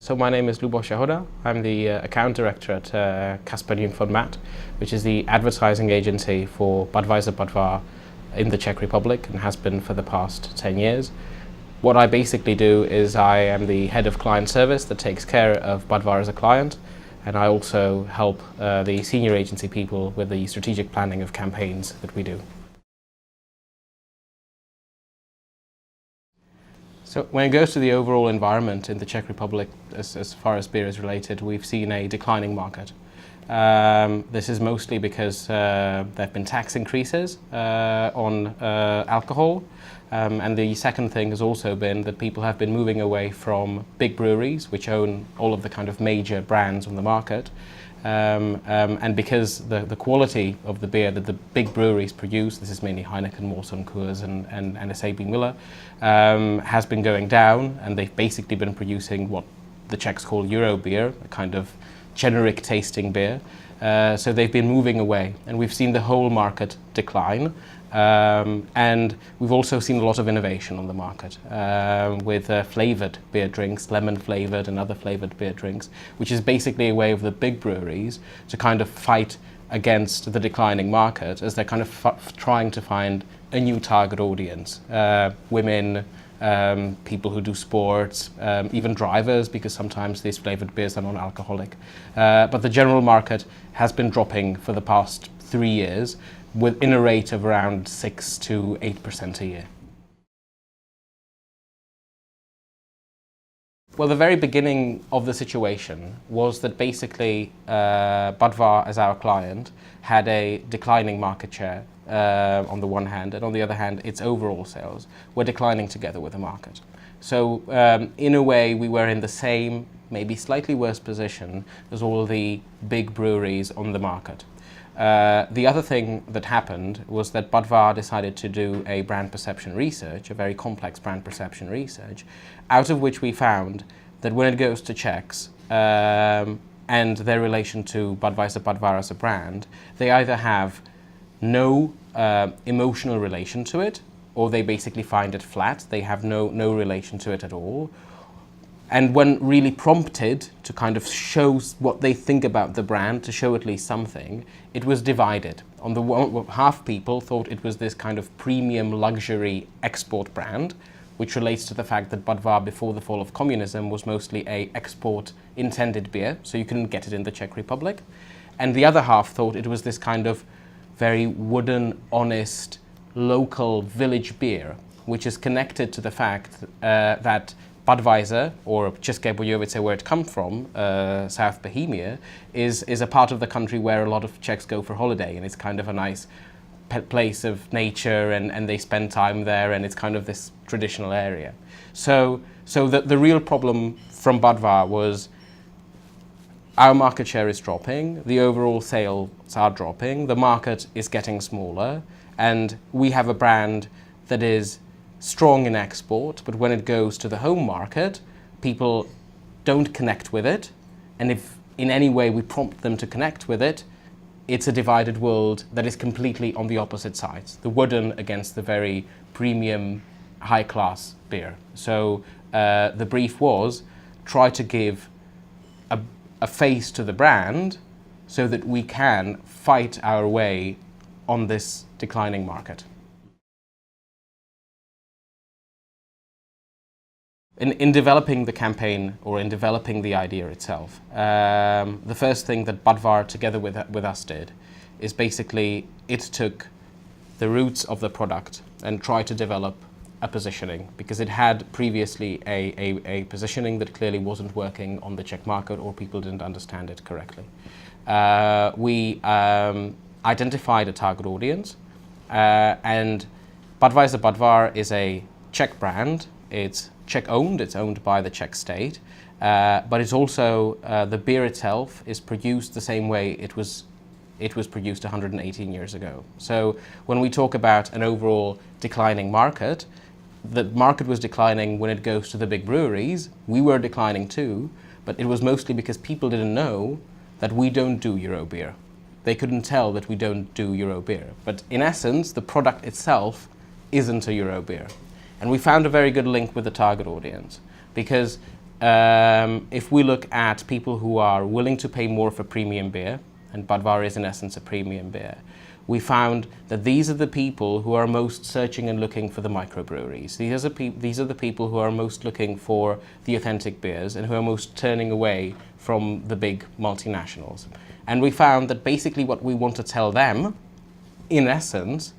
So my name is Lubos Jahoda. I'm the account director at Kaspan, which is the advertising agency for Budweiser Budvar in the Czech Republic and has been for the past 10 years. What I basically do is I am the head of client service that takes care of Budvar as a client, and I also help the senior agency people with the strategic planning of campaigns that we do. So when it goes to the overall environment in the Czech Republic, as far as beer is related, we've seen a declining market. This is mostly because there have been tax increases on alcohol, and the second thing has also been that people have been moving away from big breweries, which own all of the kind of major brands on the market. And because the quality of the beer that the big breweries produce, this is mainly Heineken, Molson Coors and SAB Miller, has been going down, and they've basically been producing what the Czechs call Euro beer, a kind of generic tasting beer. So they've been moving away, and we've seen the whole market decline. And we've also seen a lot of innovation on the market with flavoured beer drinks, lemon flavoured and other flavoured beer drinks, which is basically a way of the big breweries to kind of fight against the declining market as they're kind of trying to find a new target audience. Women, people who do sports, even drivers, because sometimes these flavoured beers are non-alcoholic. But the general market has been dropping for the past 3 years, within a rate of around 6 to 8% a year. Well, the very beginning of the situation was that basically Budvar, as our client, had a declining market share on the one hand, and on the other hand, its overall sales were declining together with the market. So in a way, we were in the same, maybe slightly worse position as all the big breweries on the market. The other thing that happened was that Budvar decided to do a brand perception research, a very complex brand perception research, out of which we found that when it goes to Czechs and their relation to Budweiser Budvar as a brand, they either have no emotional relation to it, or they basically find it flat, they have no relation to it at all. And when really prompted to kind of show what they think about the brand, to show at least something, it was divided. On the one, half people thought it was this kind of premium luxury export brand, which relates to the fact that Budvar before the fall of communism was mostly a export intended beer, so you couldn't get it in the Czech Republic. And the other half thought it was this kind of very wooden, honest, local village beer, which is connected to the fact that Budweiser, or České Budějovice, where it comes from, South Bohemia, is a part of the country where a lot of Czechs go for holiday, and it's kind of a nice place of nature, and they spend time there, and it's kind of this traditional area. So the real problem from Budvar was our market share is dropping, the overall sales are dropping, the market is getting smaller, and we have a brand that is strong in export, but when it goes to the home market, people don't connect with it, and if in any way we prompt them to connect with it, it's a divided world that is completely on the opposite sides, the wooden against the very premium, high-class beer. So the brief was, try to give a face to the brand so that we can fight our way on this declining market. In developing the campaign, or in developing the idea itself, the first thing that Budvar together with us did is basically it took the roots of the product and tried to develop a positioning, because it had previously a positioning that clearly wasn't working on the Czech market, or people didn't understand it correctly. We identified a target audience, and Budweiser Budvar is a Czech brand. It's Czech owned, it's owned by the Czech state, but it's also, the beer itself is produced the same way it was produced 118 years ago. So when we talk about an overall declining market, the market was declining when it goes to the big breweries. We were declining too, but it was mostly because people didn't know that we don't do Euro beer. They couldn't tell that we don't do Euro beer. But in essence, the product itself isn't a Euro beer. And we found a very good link with the target audience, because if we look at people who are willing to pay more for premium beer, and Budvar is in essence a premium beer, we found that these are the people who are most searching and looking for the microbreweries. These are the people who are most looking for the authentic beers and who are most turning away from the big multinationals. And we found that basically what we want to tell them, in essence,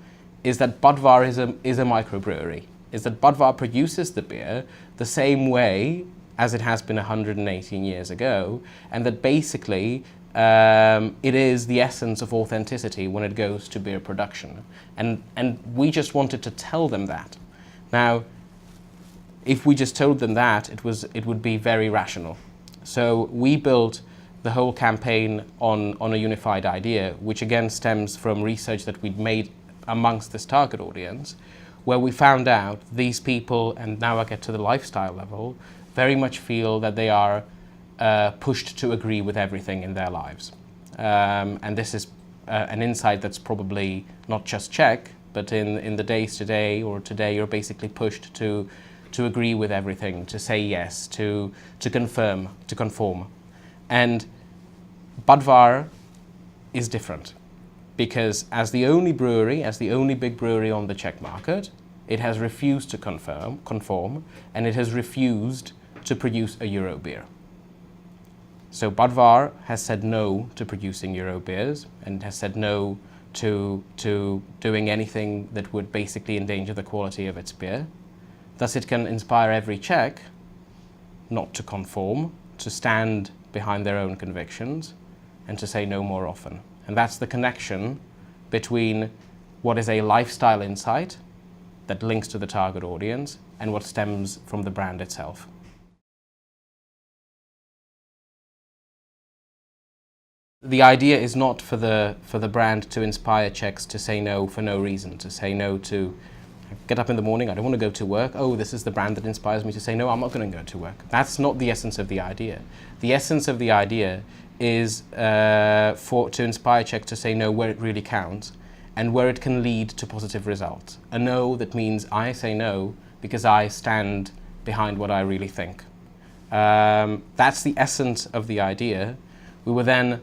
is that Budvar is a microbrewery, is that Budvar produces the beer the same way as it has been 118 years ago, and that basically it is the essence of authenticity when it goes to beer production. And we just wanted to tell them that. Now, if we just told them that, it would be very rational. So we built the whole campaign on a unified idea, which again stems from research that we'd made amongst this target audience, where we found out these people, and now I get to the lifestyle level, very much feel that they are pushed to agree with everything in their lives. And this is an insight that's probably not just Czech, but in the days today, or today, you're basically pushed to agree with everything, to say yes, to confirm, to conform. And Budvar is different, because as the only brewery, as the only big brewery on the Czech market, it has refused to conform, and it has refused to produce a Euro beer. So Budvar has said no to producing Euro beers and has said no to doing anything that would basically endanger the quality of its beer. Thus it can inspire every Czech not to conform, to stand behind their own convictions and to say no more often. And that's the connection between what is a lifestyle insight that links to the target audience and what stems from the brand itself. The idea is not for the brand to inspire Czechs to say no for no reason, to say no to get up in the morning, I don't want to go to work. Oh, this is the brand that inspires me to say no, I'm not going to go to work. That's not the essence of the idea. The essence of the idea is to inspire Czechs to say no where it really counts and where it can lead to positive results. A no that means I say no because I stand behind what I really think. That's the essence of the idea. We were then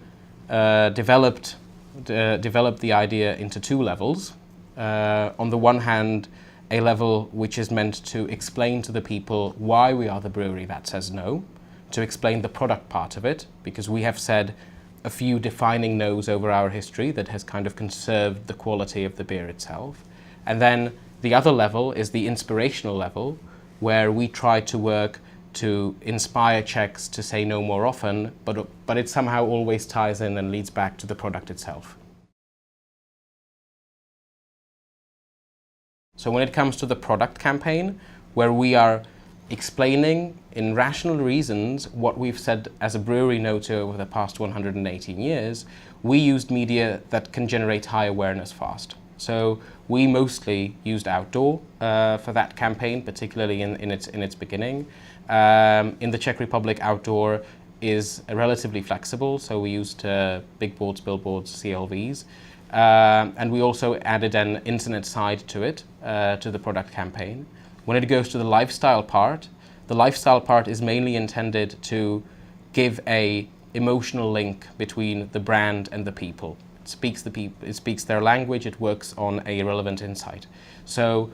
developed the idea into two levels. On the one hand, a level which is meant to explain to the people why we are the brewery that says no, to explain the product part of it, because we have said a few defining no's over our history that has kind of conserved the quality of the beer itself. And then the other level is the inspirational level, where we try to work to inspire Czechs to say no more often, but it somehow always ties in and leads back to the product itself. So when it comes to the product campaign, where we are explaining in rational reasons what we've said as a brewery no to over the past 118 years, we used media that can generate high awareness fast. So we mostly used outdoor for that campaign, particularly in its beginning. In the Czech Republic, outdoor is relatively flexible, so we used big boards, billboards, CLVs. And we also added an internet side to it, to the product campaign. When it goes to the lifestyle part is mainly intended to give a emotional link between the brand and the people. It speaks their language, it works on a relevant insight. So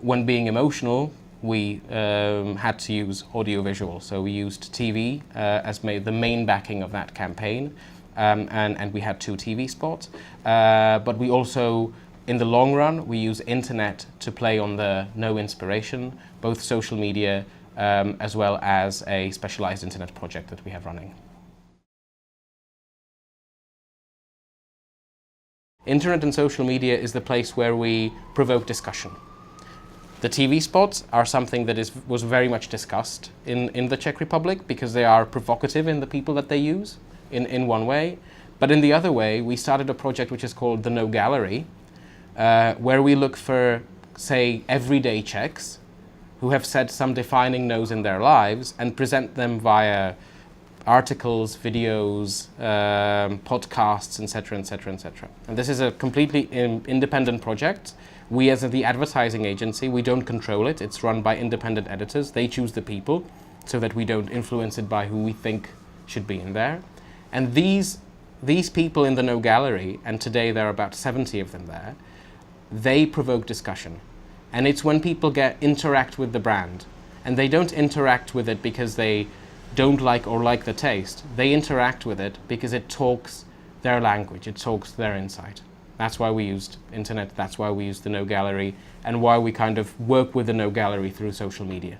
when being emotional, we had to use audiovisual. So we used TV as the main backing of that campaign. And we had 2 TV spots, but we also, in the long run, we use internet to play on the no inspiration, both social media as well as a specialized internet project that we have running. Internet and social media is the place where we provoke discussion. The TV spots are something that was very much discussed in the Czech Republic because they are provocative in the people that they use. In one way, but in the other way, we started a project which is called the No Gallery, where we look for, say, everyday Czechs who have said some defining no's in their lives and present them via articles, videos, podcasts, etc., etc., etc. And this is a completely independent project. We, as the advertising agency, we don't control it. It's run by independent editors. They choose the people. so that we don't influence it by who we think should be in there. And these people in the No Gallery, and today there are about 70 of them there, they provoke discussion. And it's when people interact with the brand, and they don't interact with it because they don't like or like the taste. They interact with it because it talks their language, it talks their insight. That's why we used internet, that's why we used the No Gallery, and why we kind of work with the No Gallery through social media.